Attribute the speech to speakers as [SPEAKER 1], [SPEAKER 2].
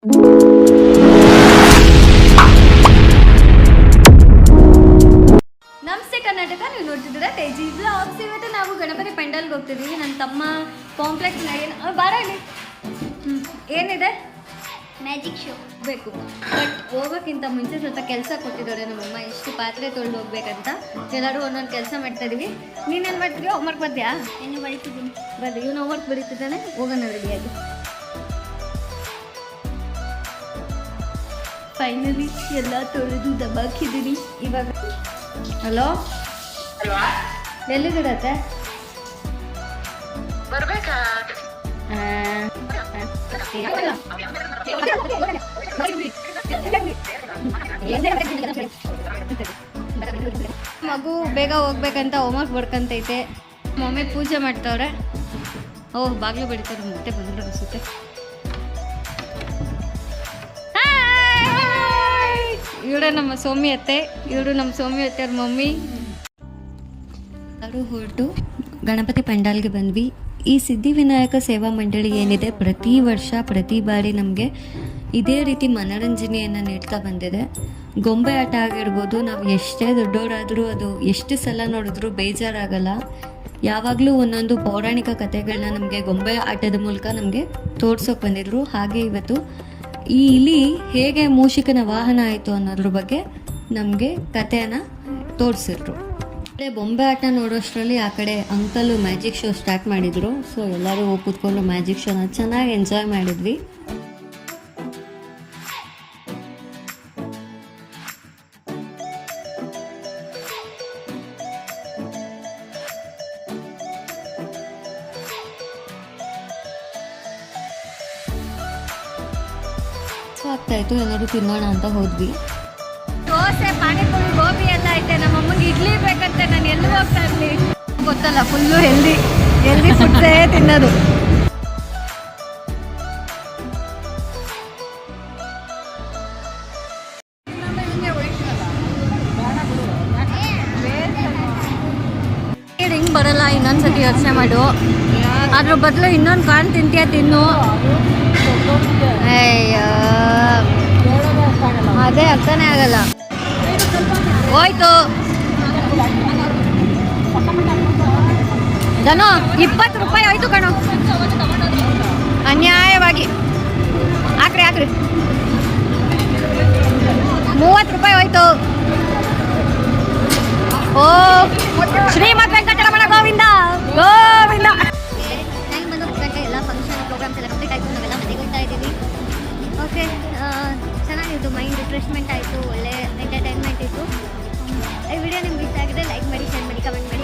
[SPEAKER 1] ನಮಸ್ತೆ ಕರ್ನಾಟಕ, ನೀವು ನೋಡ್ತಿದ್ದೀರಾ ತೇಜಿ ಬ್ಲಾಗ್ಸ್. ಇವತ್ತು ನಾವು ಗಣಪತಿ ಪೆಂಡಲ್ಗೆ ಹೋಗ್ತಿದ್ದೀವಿ. ನನ್ನ ತಮ್ಮ ಕಾಂಪ್ಲೆಕ್ಸ್ ಬಾರ ಏನಿದೆ
[SPEAKER 2] ಮ್ಯಾಜಿಕ್ ಶೋ
[SPEAKER 1] ಬೇಕು. ಬಟ್ ಹೋಗೋಕ್ಕಿಂತ ಮುಂಚೆ ಸ್ವಲ್ಪ ಕೆಲಸ ಕೊಟ್ಟಿದ್ದಾರೆ ನಮ್ಮಮ್ಮ, ಎಷ್ಟು ಪಾತ್ರೆ ತೊಳೆದು ಹೋಗ್ಬೇಕಂತ. ಎಲ್ಲರೂ ಒಂದೊಂದು ಕೆಲಸ ಮಾಡ್ತಾ ಇದೀವಿ. ನೀನೇನು ಮಾಡ್ತೀವಿ? ಹೋಮ್ವರ್ಕ್ ಬರ್ತೀಯಾ?
[SPEAKER 2] ಏನು ಬಳಿತಿದ್ದೀನಿ.
[SPEAKER 1] ಬರ್ರಿ, ಇವನು ಹೋಮ್ವರ್ಕ್ ಬರೀತಿದ್ದಾನೆ. ಹೋಗೋಣ ರೆಡಿಯಾಗಿ. ಫೈನಲಿ ಎಲ್ಲ ತೊಳೆದು ದಬಾಕಿದ್ದೀನಿ ಇವಾಗ. ಹಲೋ, ಎಲ್ಲಿಗಿಡತ್ತೆ?
[SPEAKER 3] ಬರ್ಬೇಕಾ?
[SPEAKER 1] ಮಗು ಬೇಗ ಹೋಗ್ಬೇಕಂತ ಹೋಮ್ವರ್ಕ್ ಬರ್ಕಂತೈತೆ. ಮಮ್ಮಿ ಪೂಜೆ ಮಾಡ್ತವ್ರೆ. ಓಹ್, ಬಾಗಿಲು ಬಡಿತಾರೆ. ಮತ್ತೆ ಬಂದ್ರೆ ಅನಿಸುತ್ತೆ. ಇವರೇ ನಮ್ಮ ಸೌಮ್ಯ ಅತ್ತೆ, ಇವರು ನಮ್ಮ ಸೌಮ್ಯ ಅತ್ತೆ ಅವ್ರ ಮಮ್ಮಿ. ಎಲ್ಲರೂ ಹೊರಟು ಗಣಪತಿ ಪೆಂಡಾಲ್ಗೆ ಬಂದ್ವಿ. ಈ ಸಿದ್ಧಿವಿನಾಯಕ ಸೇವಾ ಮಂಡಳಿ ಏನಿದೆ, ಪ್ರತಿ ವರ್ಷ ಪ್ರತಿ ಬಾರಿ ನಮಗೆ ಇದೇ ರೀತಿ ಮನೋರಂಜನೆಯನ್ನು ನೀಡ್ತಾ ಬಂದಿದೆ. ಗೊಂಬೆ ಆಟ ಆಗಿರ್ಬೋದು, ನಾವು ಎಷ್ಟೇ ದೊಡ್ಡವರಾದರೂ ಅದು ಎಷ್ಟು ಸಲ ನೋಡಿದ್ರೂ ಬೇಜಾರಾಗಲ್ಲ. ಯಾವಾಗಲೂ ಒಂದೊಂದು ಪೌರಾಣಿಕ ಕಥೆಗಳನ್ನ ನಮಗೆ ಗೊಂಬೆ ಆಟದ ಮೂಲಕ ನಮಗೆ ತೋರ್ಸೋಕೆ ಬಂದಿದ್ರು. ಹಾಗೆ ಇವತ್ತು ಈ ಇಲಿ ಹೇಗೆ ಮೂಷಿಕನ ವಾಹನ ಆಯಿತು ಅನ್ನೋದ್ರ ಬಗ್ಗೆ ನಮಗೆ ಕಥೆಯನ್ನು ತೋರಿಸಿದ್ರು. ಬೊಂಬೆ ಆಟ ನೋಡೋಷ್ಟರಲ್ಲಿ ಆ ಕಡೆ ಅಂಕಲು ಮ್ಯಾಜಿಕ್ ಶೋ ಸ್ಟಾರ್ಟ್ ಮಾಡಿದರು. ಸೊ ಎಲ್ಲರೂ ಹೋಗಿ ಕೂತ್ಕೊಂಡು ಮ್ಯಾಜಿಕ್ ಶೋನ ಚೆನ್ನಾಗಿ ಎಂಜಾಯ್ ಮಾಡಿದ್ವಿ. ಆಗ್ತಾಯಿತ್ತು, ಎಲ್ಲರೂ ತಿನ್ನೋಣ ಅಂತ ಹೋದ್ವಿ. ದೋಸೆ, ಪಾನಿಪುರಿ, ಗೋಬಿ ಎಲ್ಲ ಐತೆ. ನಮ್ಮಮ್ಮಗೆ ಇಡ್ಲಿ ಬೇಕಂತೆ. ನಾನು ಎಲ್ಲೂ ಹೋಗ್ತಾ ಇರಲಿ ಗೊತ್ತಲ್ಲ, ಫುಲ್ಲು ಹೆಲ್ದಿ ಫುಡ್ಸೇ ತಿನ್ನೋದು. ಹಿಂಗೆ ಬರಲ್ಲ, ಇನ್ನೊಂದ್ಸತಿ ಯೋಚನೆ ಮಾಡು. ಅದ್ರ ಬದಲು ಇನ್ನೊಂದು ಕಾನ್ ತಿಂತೀಯ, ತಿನ್ನು. ಅಯ್ಯೋ, ಅದೇ ಅರ್ಥನೇ ಆಗಲ್ಲ. ಹೋಯ್ತು ಜನ, 20 ರೂಪಾಯಿ ಹೋಯ್ತು ಕಣೋ, ಅನ್ಯಾಯವಾಗಿ. ಹಾಕ್ರಿ 30 ರೂಪಾಯಿ ಹೋಯ್ತು. ಓ ಶ್ರೀಮದ್ ವೆಂಕಟರಮಣ ಗೋವಿಂದ ಗೋವಿಂದ. ಟೈಮ್ ಬಂದು ಎಲ್ಲ ಫಂಕ್ಷನ್ ಪ್ರೋಗ್ರಾಮ್ಸ್ ಎಲ್ಲ ಕಂಪ್ಲೀಟ್ ಆಯಿತು. ನಾವೆಲ್ಲ ಮನೆಗೆ ಹೋಗ್ತಾ ಇದ್ದೀವಿ. ಓಕೆ, ಚೆನ್ನಾಗಿತ್ತು. ಮೈಂಡ್ ರಿಫ್ರೆಶ್ಮೆಂಟ್ ಆಯಿತು, ಒಳ್ಳೆ ಎಂಟರ್ಟೈನ್ಮೆಂಟ್ ಇತ್ತು. ಈ ವಿಡಿಯೋ ನಿಮ್ಗೆ ಇಷ್ಟ ಆಗಿದೆ ಲೈಕ್ ಮಾಡಿ, ಶೇರ್ ಮಾಡಿ, ಕಮೆಂಟ್ ಮಾಡಿ.